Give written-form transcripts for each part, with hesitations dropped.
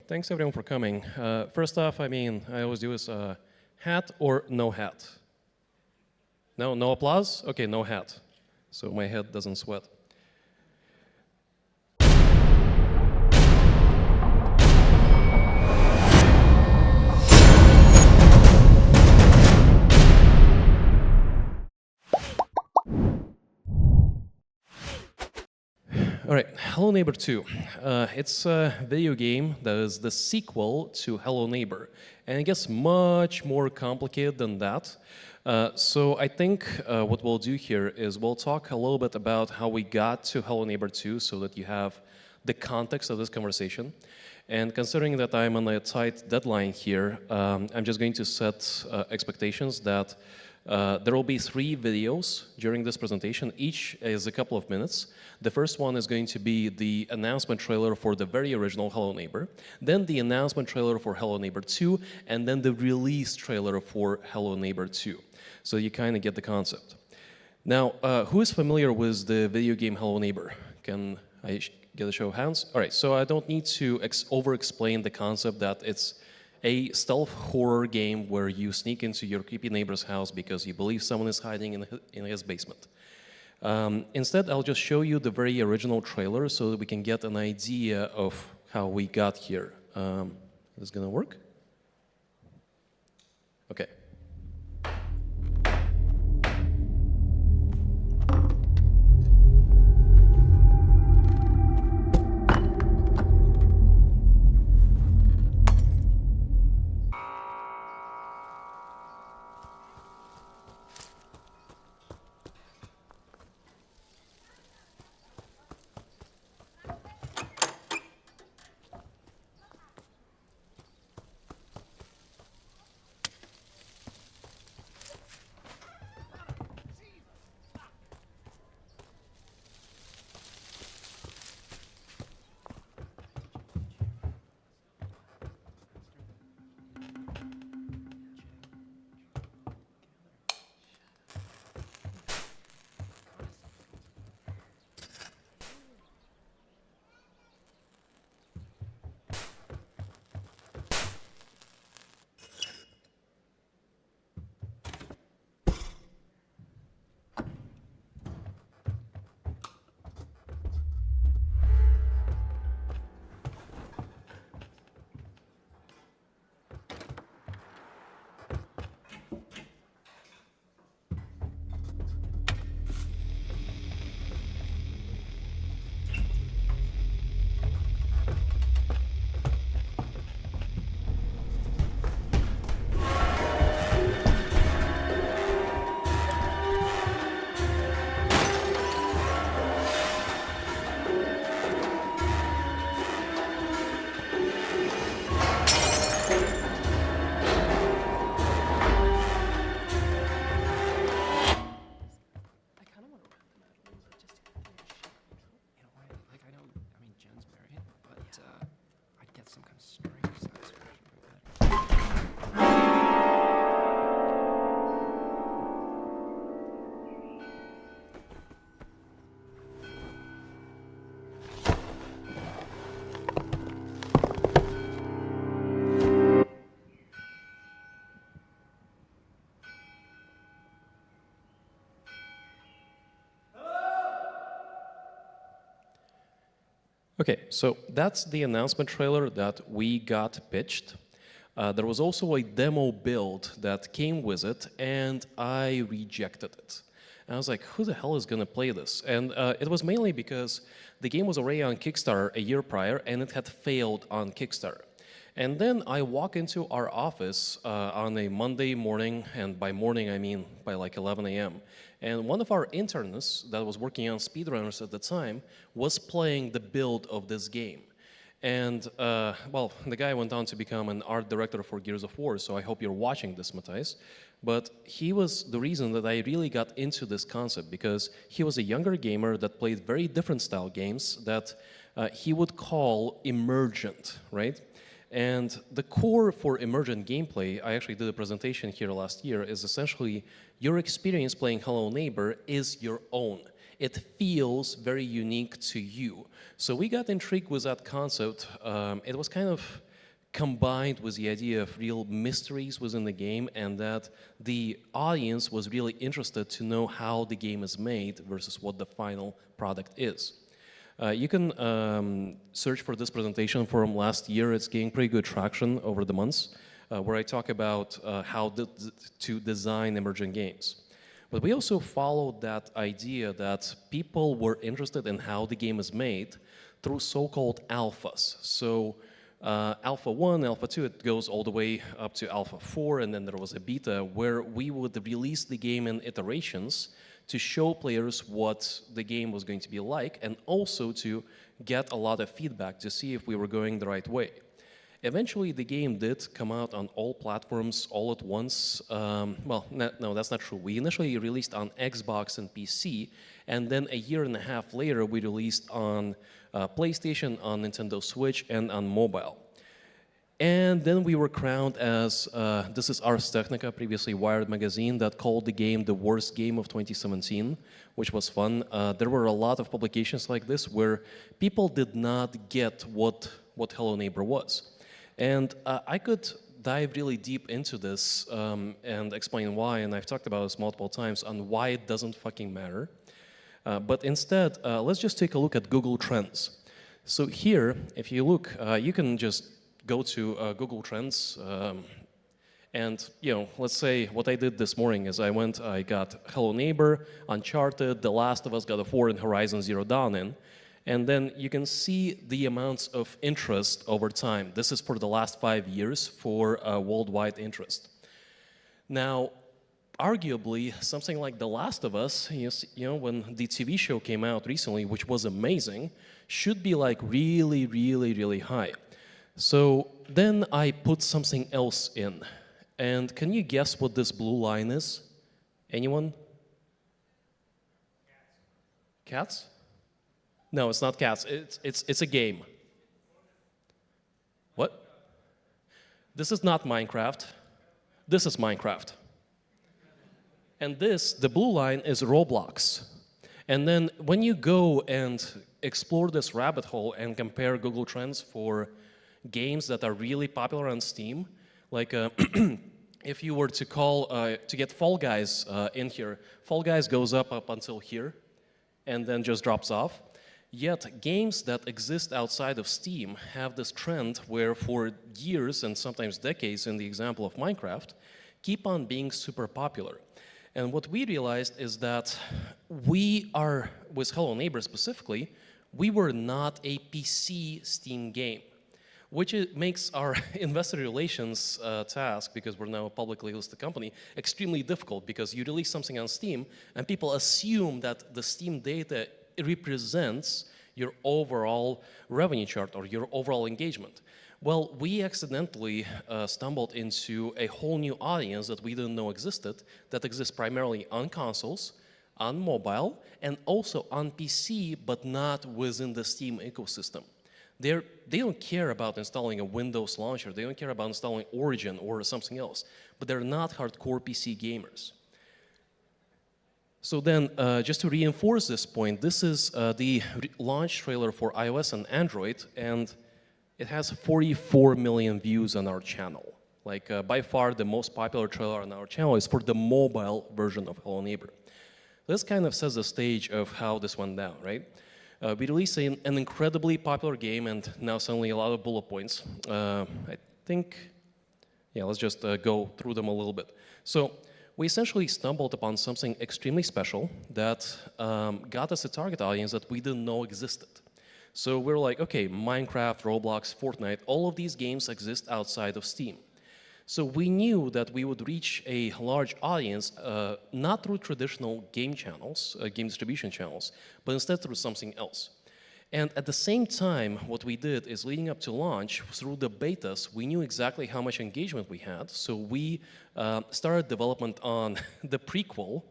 thanks everyone for coming. First off, I always do is hat or no hat? No, no applause? Okay, no hat. So my head doesn't sweat. All right, Hello Neighbor 2. It's a video game that is the sequel to Hello Neighbor, and it gets much more complicated than that. So I think what we'll do here is we'll talk a little bit about how we got to Hello Neighbor 2 so that you have the context of this conversation. And considering that I'm on a tight deadline here, I'm just going to set expectations that there will be 3 videos during this presentation. Each is a couple of minutes. The first one is going to be the announcement trailer for the very original Hello Neighbor, then the announcement trailer for Hello Neighbor 2, and then the release trailer for Hello Neighbor 2. So you kind of get the concept. Now, who is familiar with the video game Hello Neighbor? Can I get a show of hands? All right, so I don't need to over-explain the concept that it's a stealth horror game where you sneak into your creepy neighbor's house because you believe someone is hiding in his basement. Instead, I'll just show you the very original trailer so that we can get an idea of how we got here. Is this gonna work? Okay. Okay, so that's the announcement trailer that we got pitched. There was also a demo build that came with it, and I rejected it. And I was like, who the hell is going to play this? And it was mainly because the game was already on Kickstarter a year prior, and it had failed on Kickstarter. And then I walk into our office on a Monday morning, and by morning I mean by like 11 a.m. And one of our interns that was working on speedrunners at the time was playing the build of this game. And, well, the guy went on to become an art director for Gears of War, so I hope you're watching this, Matthijs. But he was the reason that I really got into this concept, because he was a younger gamer that played very different style games that he would call emergent, right? And the core for emergent gameplay, I actually did a presentation here last year, is essentially your experience playing Hello Neighbor is your own. It feels very unique to you. So we got intrigued with that concept. It was kind of combined with the idea of real mysteries within the game, and that the audience was really interested to know how the game is made versus what the final product is. You can search for this presentation from last year. It's getting pretty good traction over the months, where I talk about how to design emerging games. But we also followed that idea that people were interested in how the game is made through so-called alphas. So Alpha 1, Alpha 2, it goes all the way up to Alpha 4, and then there was a beta where we would release the game in iterations to show players what the game was going to be like, and also to get a lot of feedback to see if we were going the right way. Eventually, the game did come out on all platforms all at once. Well, no, that's not true. We initially released on Xbox and PC, and then a year and a half later, we released on PlayStation, on Nintendo Switch, and on mobile. And then we were crowned as, this is Ars Technica, previously Wired magazine, that called the game the worst game of 2017, which was fun. There were a lot of publications like this where people did not get what Hello Neighbor was. And I could dive really deep into this and explain why, and I've talked about this multiple times, on why it doesn't fucking matter. But instead, let's just take a look at Google Trends. So here, if you look, you can just go to Google Trends, and let's say what I did this morning is I got Hello Neighbor, Uncharted, The Last of Us, God of War, and Horizon Zero Dawn in, and then you can see the amounts of interest over time. This is for the last 5 years for worldwide interest. Now, arguably, something like The Last of Us, when the TV show came out recently, which was amazing, should be like really, really, really high. So then I put something else in. And can you guess what this blue line is? Anyone? Cats? No, it's not cats. It's a game. What? This is not Minecraft. This is Minecraft. And this, the blue line, is Roblox. And then when you go and explore this rabbit hole and compare Google Trends for games that are really popular on Steam, like if you were to get Fall Guys in here, Fall Guys goes up until here and then just drops off. Yet games that exist outside of Steam have this trend where for years and sometimes decades, in the example of Minecraft, keep on being super popular. And what we realized is that we are, with Hello Neighbor specifically, we were not a PC Steam game, which makes our investor relations task, because we're now a publicly listed company, extremely difficult, because you release something on Steam and people assume that the Steam data represents your overall revenue chart or your overall engagement. Well, we accidentally stumbled into a whole new audience that we didn't know existed, that exists primarily on consoles, on mobile, and also on PC, but not within the Steam ecosystem. They don't care about installing a Windows launcher, they don't care about installing Origin or something else, but they're not hardcore PC gamers. So then, just to reinforce this point, this is the launch trailer for iOS and Android, and it has 44 million views on our channel. Like, by far, the most popular trailer on our channel is for the mobile version of Hello Neighbor. This kind of sets the stage of how this went down, right? We released an incredibly popular game, and now suddenly a lot of bullet points. I think, yeah, let's just go through them a little bit. So we essentially stumbled upon something extremely special that got us a target audience that we didn't know existed. So we're like, okay, Minecraft, Roblox, Fortnite, all of these games exist outside of Steam. So we knew that we would reach a large audience, not through traditional game channels, game distribution channels, but instead through something else. And at the same time, what we did is, leading up to launch, through the betas, we knew exactly how much engagement we had. So we started development on the prequel,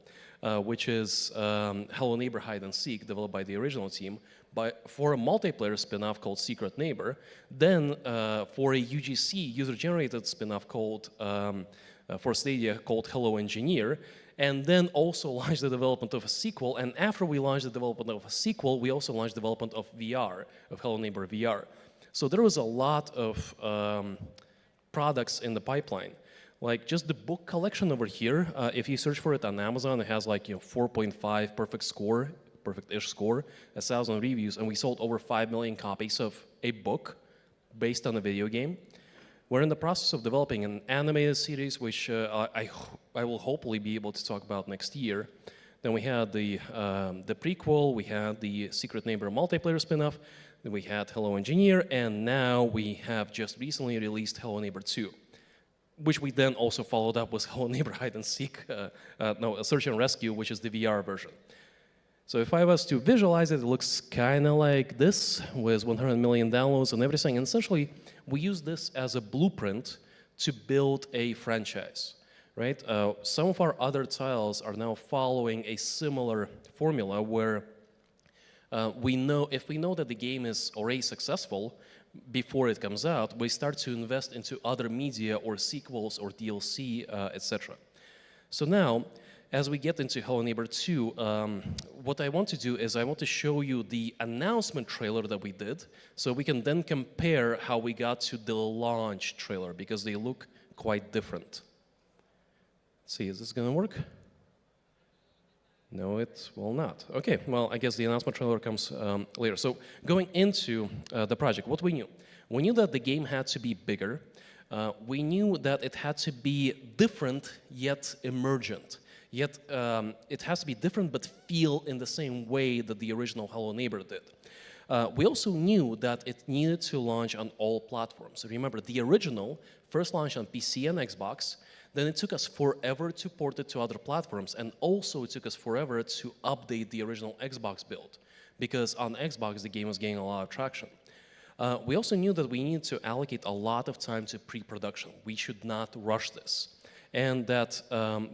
which is Hello Neighbor Hide and Seek, developed by the original team, for a multiplayer spin-off called Secret Neighbor, then for a UGC, user-generated spin-off called, for Stadia, called Hello Engineer, and then also launched the development of a sequel, and after we launched the development of a sequel, we also launched development of VR, of Hello Neighbor VR. So there was a lot of products in the pipeline. Like just the book collection over here, if you search for it on Amazon, it has like 4.5 perfect-ish score, 1,000 reviews, and we sold over 5 million copies of a book based on a video game. We're in the process of developing an animated series, which I will hopefully be able to talk about next year. Then we had the prequel, we had the Secret Neighbor multiplayer spin-off, then we had Hello Engineer, and now we have just recently released Hello Neighbor 2, which we then also followed up with Hello Neighbor Hide and Seek, Search and Rescue, which is the VR version. So if I was to visualize it, it looks kind of like this, with 100 million downloads and everything. And essentially, we use this as a blueprint to build a franchise, right? Some of our other titles are now following a similar formula where if we know that the game is already successful before it comes out, we start to invest into other media or sequels or DLC, etc. So now, as we get into Hello Neighbor 2, what I want to do is I want to show you the announcement trailer that we did, so we can then compare how we got to the launch trailer, because they look quite different. Let's see, is this gonna work? No, it will not. Okay, well, I guess the announcement trailer comes later. So going into the project, what we knew? We knew that the game had to be bigger. We knew that it had to be different, yet emergent. Yet it has to be different, but feel in the same way that the original Hello Neighbor did. We also knew that it needed to launch on all platforms. Remember, the original first launched on PC and Xbox. Then it took us forever to port it to other platforms, and also it took us forever to update the original Xbox build, because on Xbox the game was gaining a lot of traction. We also knew that we needed to allocate a lot of time to pre-production. We should not rush this. And that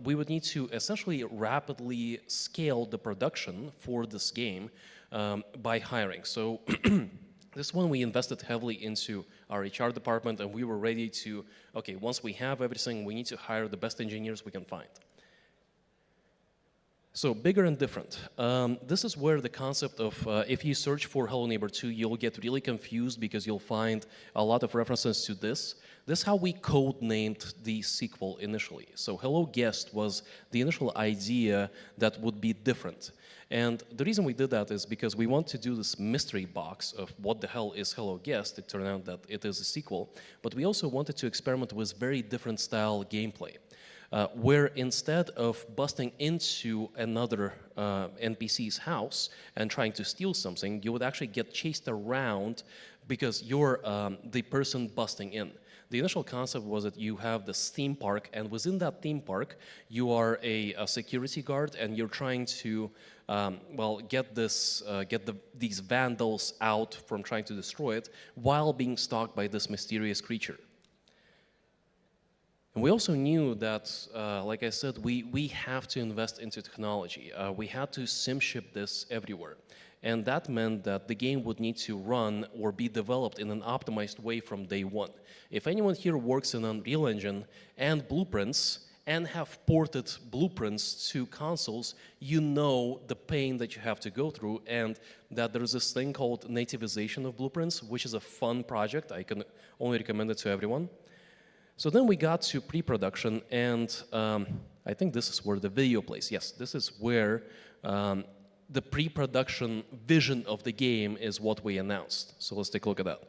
we would need to essentially rapidly scale the production for this game by hiring. So this one we invested heavily into our HR department, and we were ready to, okay, once we have everything, we need to hire the best engineers we can find. So bigger and different. This is where the concept of, if you search for Hello Neighbor 2, you'll get really confused because you'll find a lot of references to this. This is how we code-named the sequel initially. So Hello Guest was the initial idea that would be different. And the reason we did that is because we want to do this mystery box of what the hell is Hello Guest. It turned out that it is a sequel. But we also wanted to experiment with very different style gameplay. Where instead of busting into another NPC's house and trying to steal something, you would actually get chased around because you're the person busting in. The initial concept was that you have this theme park, and within that theme park, you are a security guard, and you're trying to, get these vandals out from trying to destroy it while being stalked by this mysterious creature. And we also knew that, like I said, we have to invest into technology. We had to sim ship this everywhere. And that meant that the game would need to run or be developed in an optimized way from day one. If anyone here works in Unreal Engine and Blueprints and have ported Blueprints to consoles, you know the pain that you have to go through, and that there's this thing called nativization of Blueprints, which is a fun project. I can only recommend it to everyone. So then we got to pre-production, and I think this is where the video plays. Yes, this is where the pre-production vision of the game is what we announced. So let's take a look at that.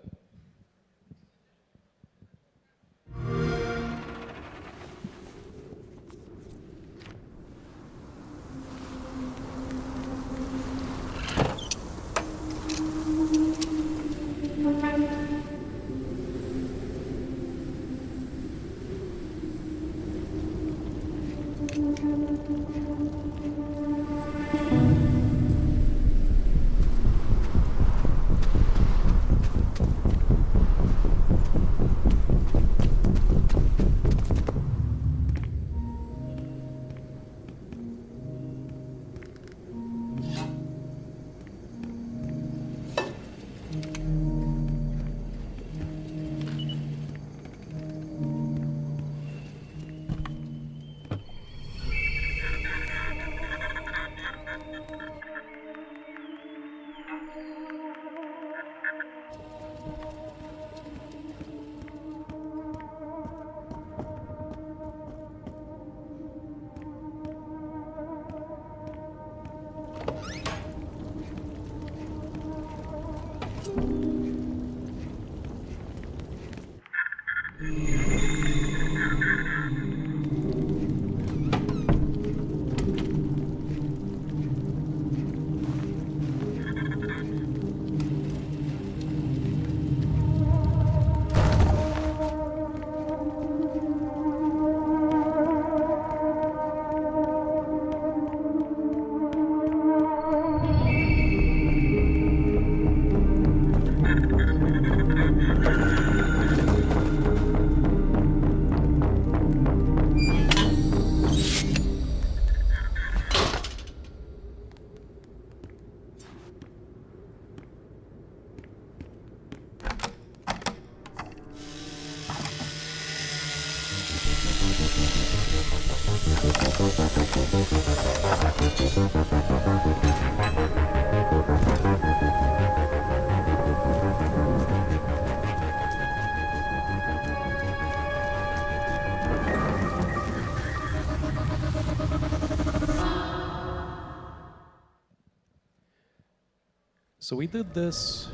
So we did this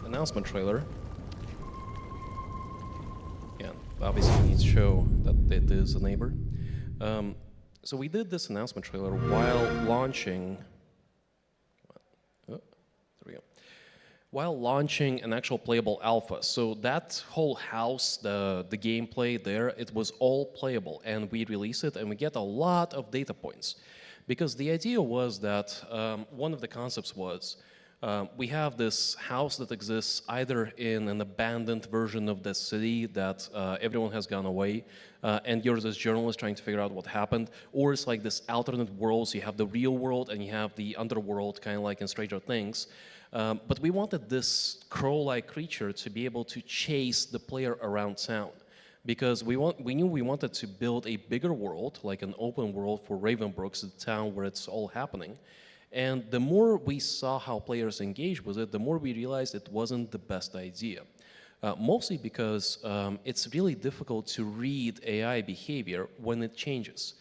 announcement trailer. Yeah, obviously we need to show that it is a neighbor. So we did this announcement trailer while launching. Oh, there we go. While launching an actual playable alpha. So that whole house, the gameplay there, it was all playable, and we release it, and we get a lot of data points, because the idea was that one of the concepts was. We have this house that exists either in an abandoned version of the city that everyone has gone away, and you're this journalist trying to figure out what happened, or it's like this alternate world, so you have the real world and you have the underworld, kind of like in Stranger Things. But we wanted this crow-like creature to be able to chase the player around town, because we knew we wanted to build a bigger world, like an open world for Ravenbrooks, the town where it's all happening. And the more we saw how players engage with it, the more we realized it wasn't the best idea. Mostly because it's really difficult to read AI behavior when it changes.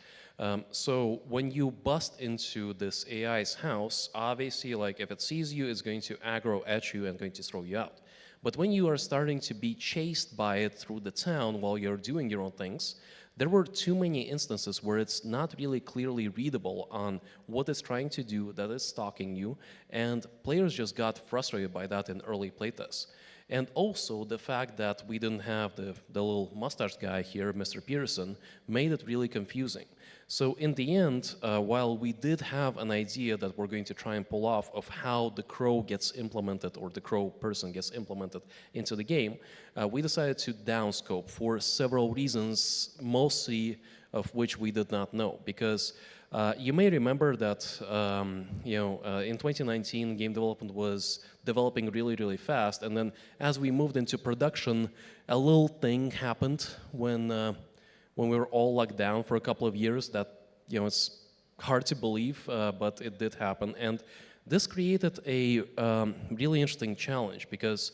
So when you bust into this AI's house, obviously, like if it sees you, it's going to aggro at you and going to throw you out. But when you are starting to be chased by it through the town while you're doing your own things, there were too many instances where it's not really clearly readable on what it's trying to do, that it's stalking you, and players just got frustrated by that in early playtests. And also the fact that we didn't have the little mustache guy here, Mr. Pearson, made it really confusing. So in the end, while we did have an idea that we're going to try and pull off of how the crow gets implemented, or the crow person gets implemented into the game, we decided to downscope for several reasons, mostly of which we did not know. Because you may remember that in 2019, game development was developing really, really fast. And then as we moved into production, a little thing happened when we were all locked down for a couple of years that, it's hard to believe, but it did happen. And this created a really interesting challenge, because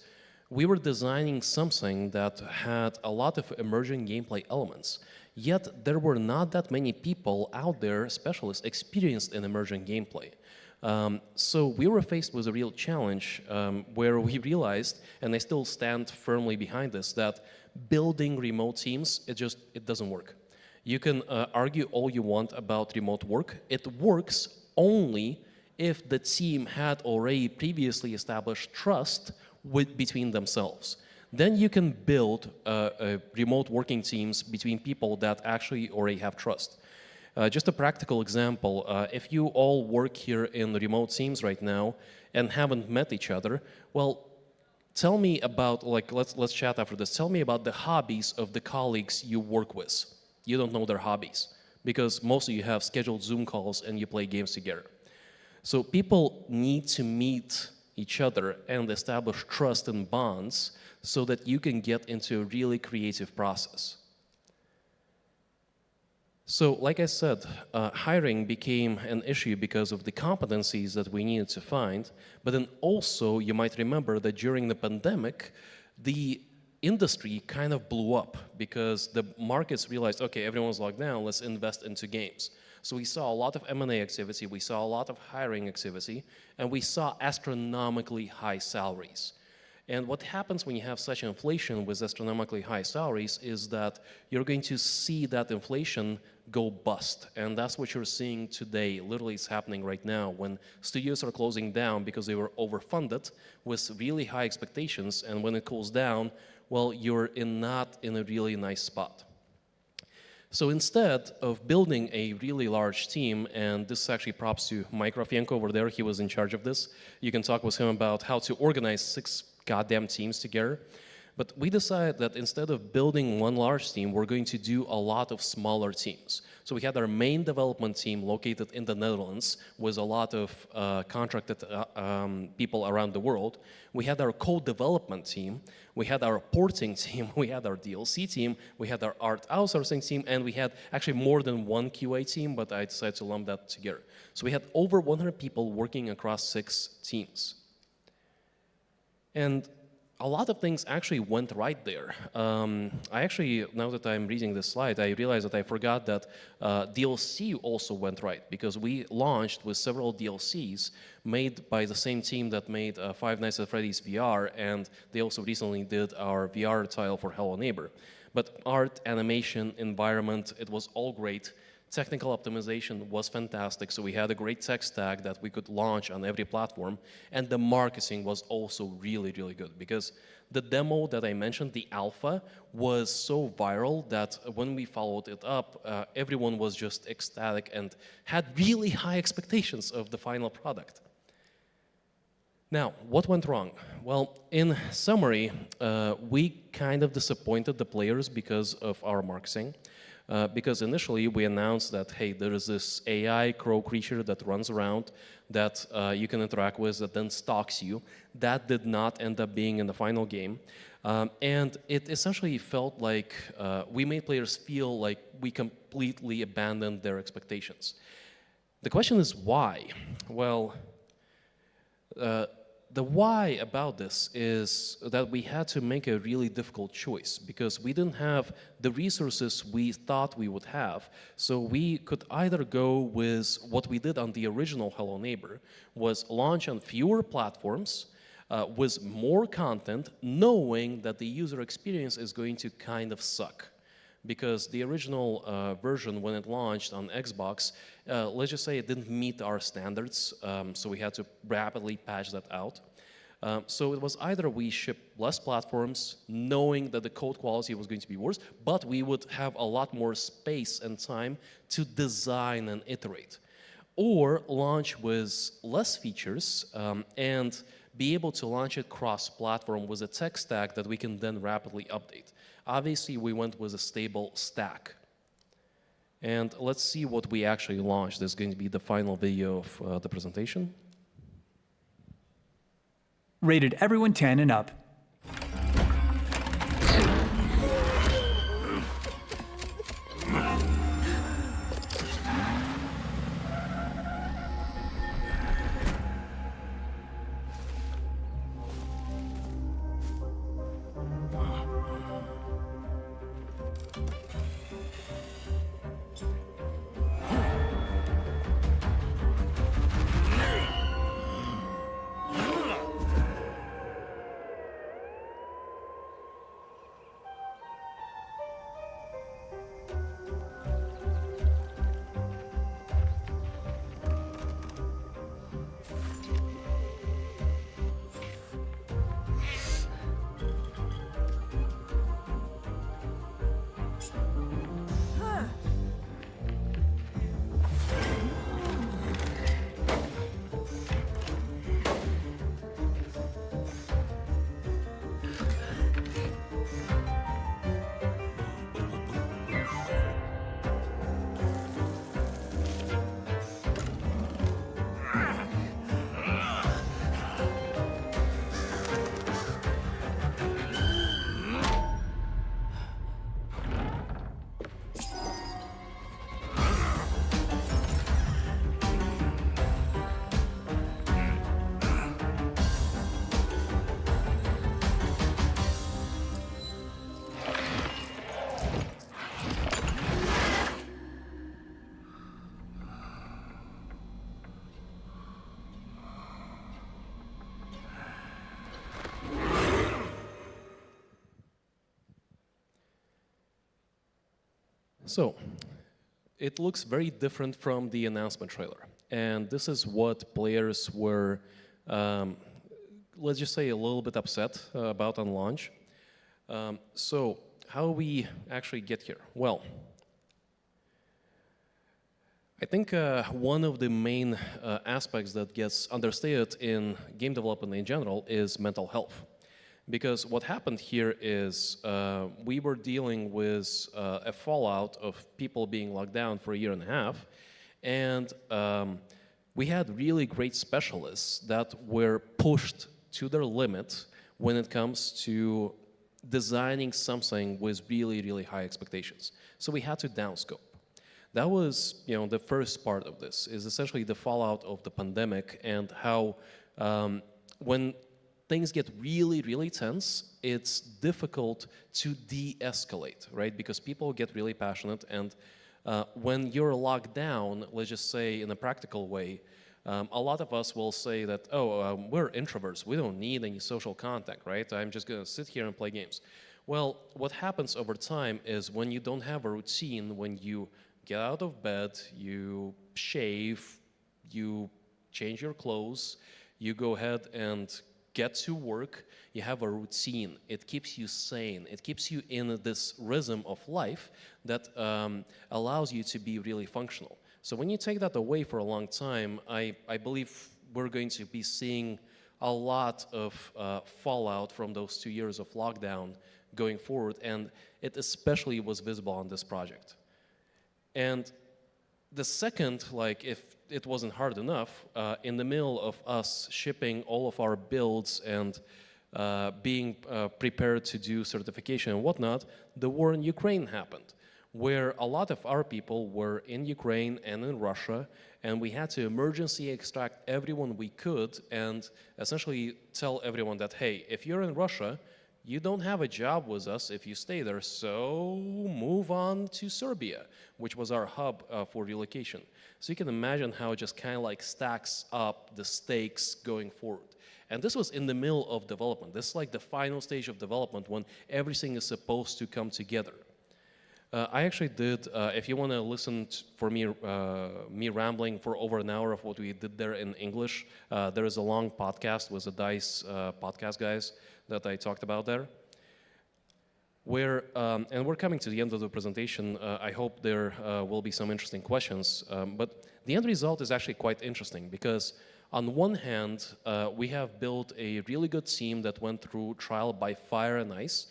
we were designing something that had a lot of emerging gameplay elements, yet there were not that many people out there, specialists, experienced in emerging gameplay. So we were faced with a real challenge where we realized, and I still stand firmly behind this, that building remote teams, it doesn't work. You can argue all you want about remote work. It works only if the team had already previously established trust between themselves. Then you can build remote working teams between people that actually already have trust. Just a practical example, if you all work here in remote teams right now and haven't met each other, well, tell me about, let's chat after this. Tell me about the hobbies of the colleagues you work with. You don't know their hobbies, because most of you have scheduled Zoom calls and you play games together. So people need to meet each other and establish trust and bonds so that you can get into a really creative process. So, like I said, hiring became an issue because of the competencies that we needed to find, but then also you might remember that during the pandemic, the industry kind of blew up because the markets realized, okay, everyone's locked down, let's invest into games. So we saw a lot of M&A activity, we saw a lot of hiring activity, and we saw astronomically high salaries. And what happens when you have such inflation with astronomically high salaries is that you're going to see that inflation go bust. And that's what you're seeing today. Literally, it's happening right now when studios are closing down because they were overfunded with really high expectations. And when it cools down, well, you're not in a really nice spot. So instead of building a really large team, and this actually props to Mike Rafienko over there, he was in charge of this. You can talk with him about how to organize 6 goddamn teams together. But we decided that instead of building one large team, we're going to do a lot of smaller teams. So we had our main development team located in the Netherlands with a lot of contracted people around the world. We had our code development team, we had our porting team, we had our DLC team, we had our art outsourcing team, and we had actually more than one QA team, but I decided to lump that together. So we had over 100 people working across 6 teams. And a lot of things actually went right there. I actually, now that I'm reading this slide, I realized that I forgot that DLC also went right, because we launched with several DLCs made by the same team that made Five Nights at Freddy's VR, and they also recently did our VR title for Hello Neighbor. But art, animation, environment, it was all great. Technical optimization was fantastic, so we had a great tech stack that we could launch on every platform, and the marketing was also really, really good, because the demo that I mentioned, the alpha, was so viral that when we followed it up, everyone was just ecstatic and had really high expectations of the final product. Now, what went wrong? Well, in summary, we kind of disappointed the players because of our marketing. Because initially we announced that, hey, there is this AI crow creature that runs around that you can interact with that then stalks you. That did not end up being in the final game. And it essentially felt like we made players feel like we completely abandoned their expectations. The question is why? Well, the why about this is that we had to make a really difficult choice because we didn't have the resources we thought we would have. So we could either go with what we did on the original Hello Neighbor, was launch on fewer platforms with more content, knowing that the user experience is going to kind of suck. Because the original version, when it launched on Xbox, let's just say it didn't meet our standards, so we had to rapidly patch that out. So it was either we ship less platforms, knowing that the code quality was going to be worse, but we would have a lot more space and time to design and iterate. Or launch with less features and be able to launch it cross-platform with a tech stack that we can then rapidly update. Obviously, we went with a stable stack. And let's see what we actually launched. This is going to be the final video of the presentation. Rated everyone 10 and up. So, it looks very different from the announcement trailer. And this is what players were, let's just say, a little bit upset about on launch. So, how we actually get here? Well, I think one of the main aspects that gets understated in game development in general is mental health. Because what happened here is we were dealing with a fallout of people being locked down for a year and a half, and we had really great specialists that were pushed to their limit when it comes to designing something with really, really high expectations. So we had to downscope. That was, the first part of this, is essentially the fallout of the pandemic and how when things get really, really tense, it's difficult to de-escalate, right? Because people get really passionate, and when you're locked down, let's just say in a practical way, a lot of us will say that, we're introverts, we don't need any social contact, right? I'm just gonna sit here and play games. Well, what happens over time is when you don't have a routine, when you get out of bed, you shave, you change your clothes, you go ahead and get to work, you have a routine. It keeps you sane. It keeps you in this rhythm of life that allows you to be really functional. So when you take that away for a long time, I believe we're going to be seeing a lot of fallout from those 2 years of lockdown going forward, and it especially was visible on this project. And the second, if it wasn't hard enough, in the middle of us shipping all of our builds and being prepared to do certification and whatnot, the war in Ukraine happened, where a lot of our people were in Ukraine and in Russia, and we had to emergency extract everyone we could and essentially tell everyone that, hey, if you're in Russia, you don't have a job with us if you stay there, so move on to Serbia, which was our hub for relocation. So you can imagine how it just kind of stacks up the stakes going forward. And this was in the middle of development. This is like the final stage of development when everything is supposed to come together. I actually did, if you want to listen for me rambling for over an hour of what we did there in English, there is a long podcast with the DICE podcast guys that I talked about there. And we're coming to the end of the presentation. I hope there will be some interesting questions. But the end result is actually quite interesting because on one hand, we have built a really good team that went through trial by fire and ice,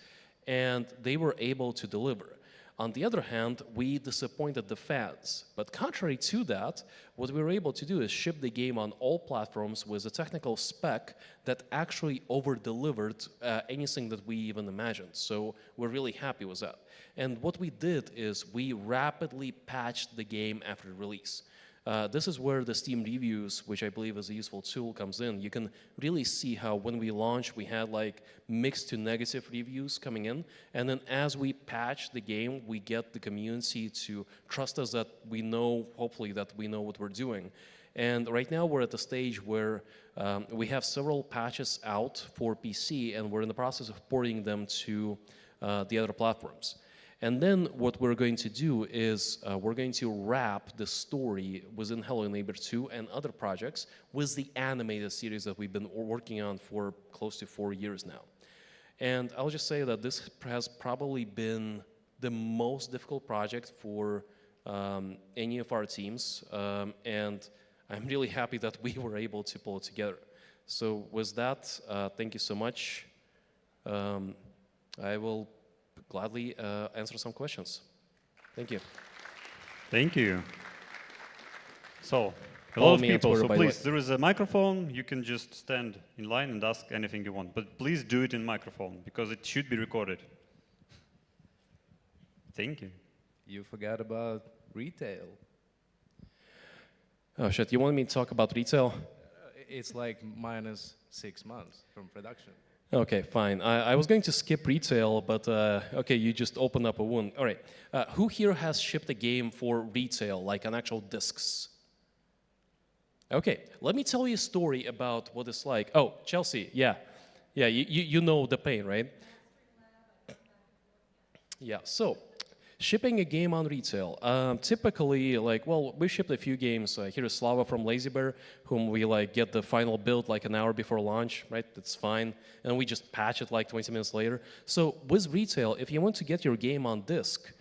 and they were able to deliver. On the other hand, we disappointed the fans. But contrary to that, what we were able to do is ship the game on all platforms with a technical spec that actually over-delivered anything that we even imagined. So we're really happy with that. And what we did is we rapidly patched the game after release. This is where the Steam reviews, which I believe is a useful tool, comes in. You can really see how when we launched, we had mixed to negative reviews coming in. And then as we patch the game, we get the community to trust us that we know, hopefully, that we know what we're doing. And right now we're at the stage where we have several patches out for PC, and we're in the process of porting them to the other platforms. And then what we're going to do is we're going to wrap the story within Hello Neighbor 2 and other projects with the animated series that we've been working on for close to 4 years now. And I'll just say that this has probably been the most difficult project for any of our teams. And I'm really happy that we were able to pull it together. So with that, thank you so much. I will gladly answer some questions. Thank you. Thank you. So, a lot of people, so please, way. there is a microphone. You can just stand in line and ask anything you want. But please do it in microphone, because it should be recorded. Thank you. You forgot about retail. Oh, shit. You want me to talk about retail? It's like -6 months from production. Okay, fine. I was going to skip retail, but okay, you just opened up a wound. All right. Who here has shipped a game for retail, like on actual discs? Okay, let me tell you a story about what it's like. Oh, Chelsea, yeah. Yeah, you know the pain, right? Yeah, so Shipping a game on retail. Typically, like, well, we shipped a few games. Here is Slava from Lazy Bear, whom we like get the final build like an hour before launch, right? That's fine. And we just patch it like 20 minutes later. So with retail, if you want to get your game on disk,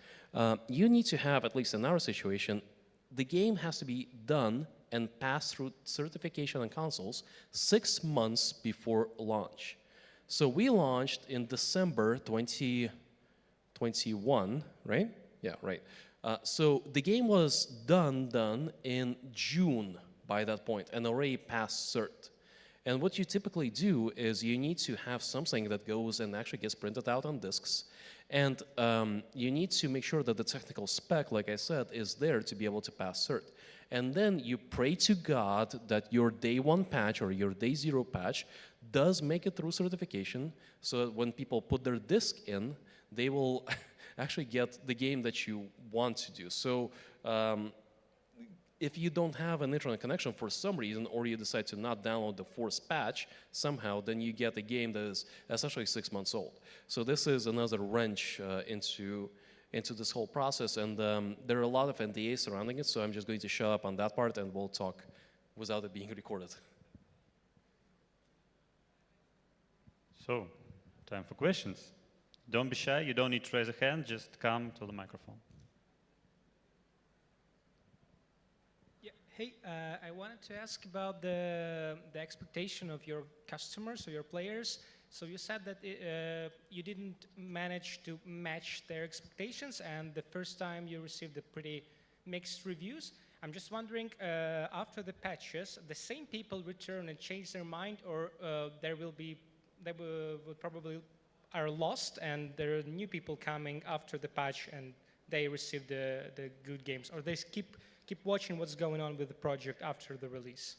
you need to have, at least in our situation, the game has to be done and pass through certification on consoles 6 months before launch. So we launched in December 2021, right? Yeah, right. So the game was done in June by that point and already passed cert. And what you typically do is you need to have something that goes and actually gets printed out on disks. And you need to make sure that the technical spec, like I said, is there to be able to pass cert. And then you pray to God that your day one patch or your day zero patch does make it through certification, so that when people put their disk in, they will actually get the game that you want to do. So if you don't have an internet connection for some reason, or you decide to not download the forced patch somehow, then you get a game that is essentially 6 months old. So this is another wrench into this whole process, and there are a lot of NDAs surrounding it, so I'm just going to shut up on that part and we'll talk without it being recorded. So, time for questions. Don't be shy, you don't need to raise a hand, just come to the microphone. Yeah. Hey, I wanted to ask about the expectation of your customers or your players. So you said that you didn't manage to match their expectations, and the first time you received a pretty mixed reviews. I'm just wondering, after the patches, the same people return and change their mind, or they will probably are lost, and there are new people coming after the patch, and they receive the good games, or they keep watching what's going on with the project after the release.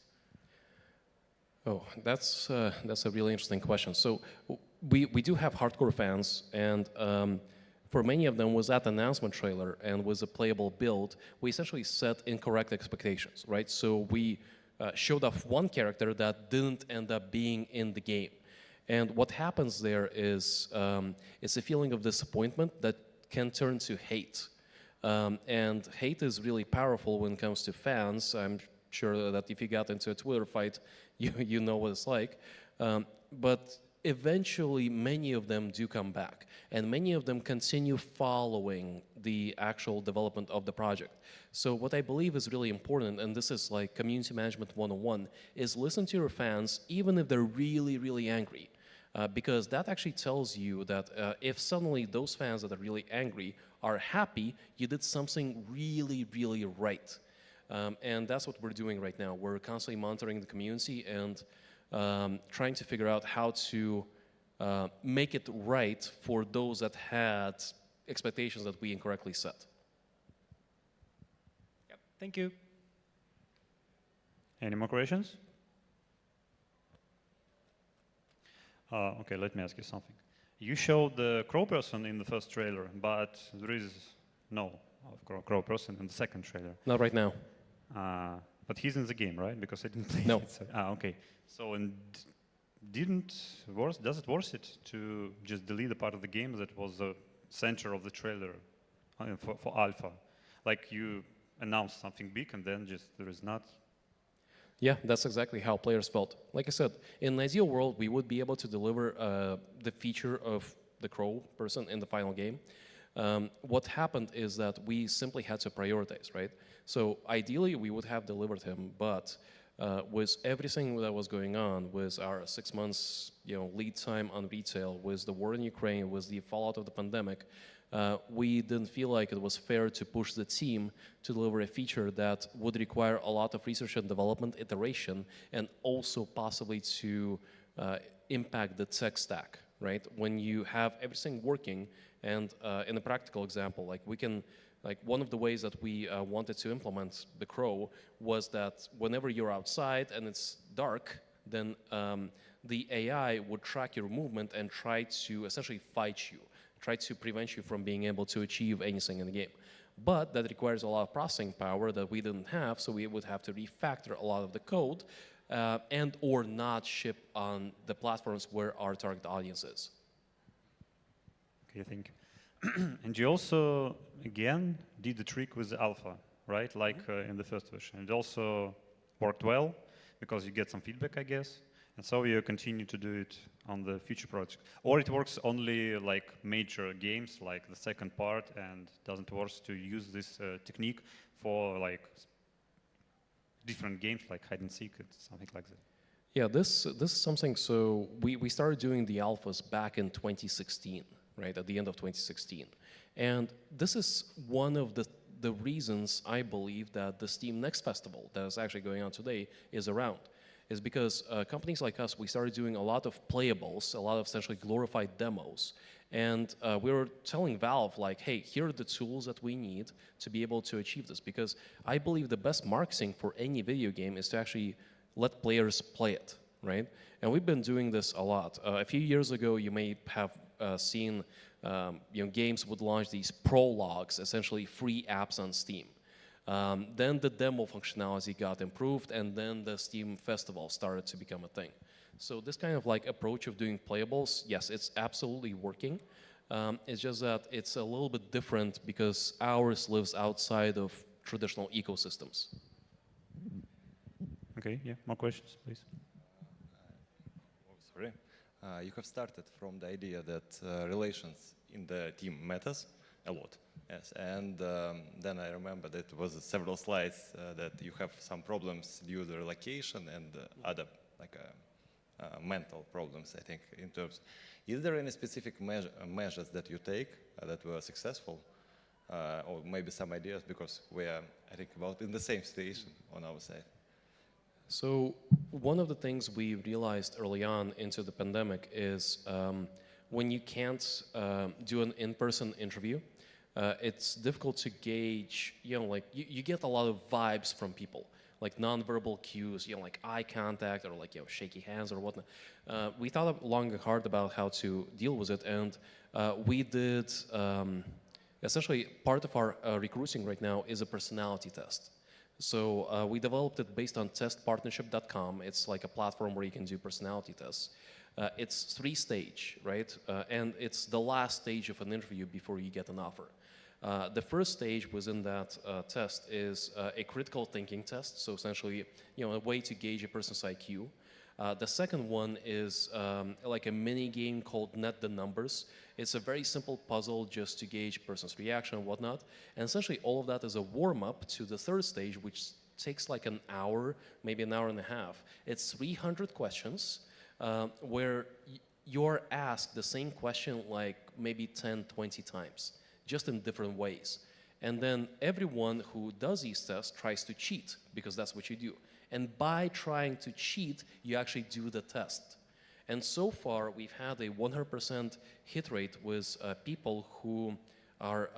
Oh, that's a really interesting question. So we do have hardcore fans, and for many of them, with that announcement trailer and with a playable build, we essentially set incorrect expectations, right? So we showed off one character that didn't end up being in the game. And what happens there is it's a feeling of disappointment that can turn to hate. And hate is really powerful when it comes to fans. I'm sure that if you got into a Twitter fight, you know what it's like. But eventually, many of them do come back, and many of them continue following the actual development of the project. So what I believe is really important, and this is like community management 101, is listen to your fans, even if they're really, really angry. Because that actually tells you that if suddenly those fans that are really angry are happy, you did something really, really right. And that's what we're doing right now. We're constantly monitoring the community and trying to figure out how to make it right for those that had expectations that we incorrectly set. Yep. Thank you. Any more questions? Okay, let me ask you something. You showed the crow person in the first trailer, but there is no crow person in the second trailer. Not right now. But he's in the game, right? Because I didn't play No. it. So, okay. So, and does it worth it to just delete the part of the game that was the center of the trailer for alpha? Like you announced something big and then just there is not. Yeah, that's exactly how players felt. Like I said, in an ideal world, we would be able to deliver the feature of the crow person in the final game. What happened is that we simply had to prioritize, right? So ideally, we would have delivered him, but with everything that was going on, with our 6 months lead time on retail, with the war in Ukraine, with the fallout of the pandemic, we didn't feel like it was fair to push the team to deliver a feature that would require a lot of research and development iteration and also possibly to impact the tech stack, right? When you have everything working, and in a practical example, one of the ways that we wanted to implement the crow was that whenever you're outside and it's dark, then the AI would track your movement and try to essentially fight you, try to prevent you from being able to achieve anything in the game. But that requires a lot of processing power that we didn't have, so we would have to refactor a lot of the code and or not ship on the platforms where our target audience is. Okay, thank you. And you also again did the trick with the alpha, right? Like in the first version. It also worked well because you get some feedback, I guess. And so you continue to do it on the future project. Or it works only like major games, like the second part, and doesn't work to use this technique for like different games like hide and seek and something like that. Yeah, this is something. So we started doing the alphas back in 2016, right, at the end of 2016. And this is one of the reasons I believe that the Steam Next Festival that is actually going on today is around, is because companies like us, we started doing a lot of playables, a lot of essentially glorified demos. And we were telling Valve, like, hey, here are the tools that we need to be able to achieve this. Because I believe the best marketing for any video game is to actually let players play it, right? And we've been doing this a lot. A few years ago, you may have seen games would launch these prologues, essentially free apps on Steam. Then the demo functionality got improved, and then the Steam Festival started to become a thing. So this kind of like approach of doing playables, yes, it's absolutely working. It's just that it's a little bit different because ours lives outside of traditional ecosystems. Okay, yeah, more questions, please. Oh, sorry. You have started from the idea that relations in the team matters a lot. Yes, and then I remember that it was several slides that you have some problems due to relocation and other like mental problems, I think, in terms. Is there any specific measures that you take that were successful? Or maybe some ideas, because we are, I think, about in the same situation on our side. So one of the things we realized early on into the pandemic is when you can't do an in-person interview, it's difficult to gauge, like you get a lot of vibes from people, like nonverbal cues, like eye contact or like, shaky hands or whatnot. We thought long and hard about how to deal with it, and we did, essentially part of our recruiting right now is a personality test. So we developed it based on testpartnership.com. It's like a platform where you can do personality tests. It's 3-stage, right? And it's the last stage of an interview before you get an offer. The first stage within that test is a critical thinking test. So essentially, a way to gauge a person's IQ. The second one is like a mini game called Net the Numbers. It's a very simple puzzle just to gauge a person's reaction and whatnot. And essentially all of that is a warm-up to the third stage, which takes like an hour, maybe an hour and a half. It's 300 questions where you're asked the same question like maybe 10, 20 times, just in different ways. And then everyone who does these tests tries to cheat, because that's what you do. And by trying to cheat, you actually do the test. And so far, we've had a 100% hit rate with people who are,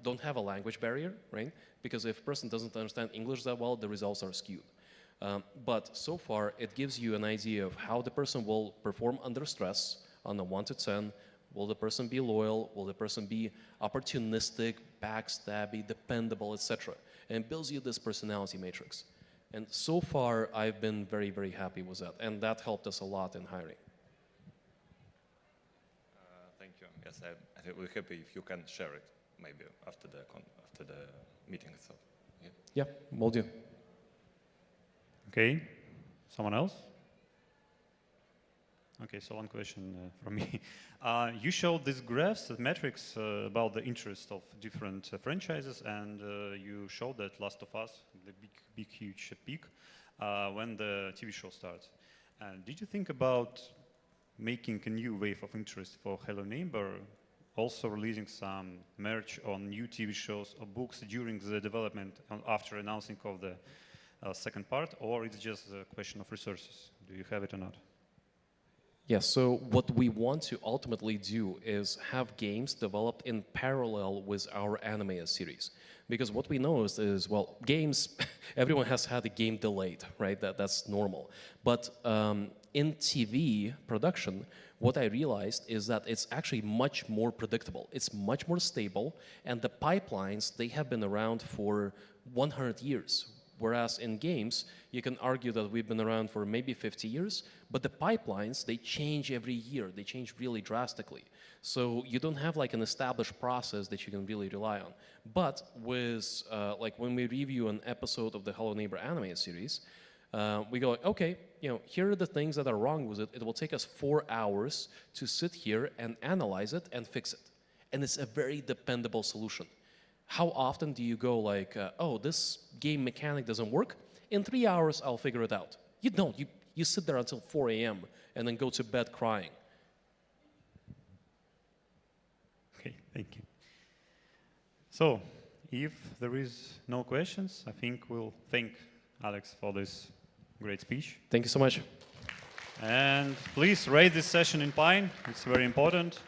don't have a language barrier, right? Because if a person doesn't understand English that well, the results are skewed. But so far, it gives you an idea of how the person will perform under stress on a 1 to 10. Will the person be loyal? Will the person be opportunistic, backstabby, dependable, etc.? And it builds you this personality matrix. And so far, I've been very, very happy with that. And that helped us a lot in hiring. Thank you. Yes, I think we're happy if you can share it, maybe after the meeting itself. Yeah, will do. Okay, someone else? Okay, so one question from me. You showed these graphs, the metrics about the interest of different franchises, and you showed that Last of Us, the big, huge peak, when the TV show starts. Did you think about making a new wave of interest for Hello Neighbor, also releasing some merch on new TV shows or books during the development after announcing of the second part, or it's just a question of resources? Do you have it or not? Yes, so what we want to ultimately do is have games developed in parallel with our animated series. Because what we know is well, games, everyone has had a game delayed, right? That's normal. But in TV production, what I realized is that it's actually much more predictable. It's much more stable, and the pipelines, they have been around for 100 years. Whereas in games, you can argue that we've been around for maybe 50 years, but the pipelines, they change every year. They change really drastically. So you don't have like an established process that you can really rely on. But with, like when we review an episode of the Hello Neighbor anime series, we go, okay, here are the things that are wrong with it. It will take us 4 hours to sit here and analyze it and fix it. And it's a very dependable solution. How often do you go like, oh, this game mechanic doesn't work? In 3 hours, I'll figure it out. You don't. You sit there until 4 a.m. and then go to bed crying. Okay, thank you. So, if there is no questions, I think we'll thank Alex for this great speech. Thank you so much. And please rate this session in Pine. It's very important.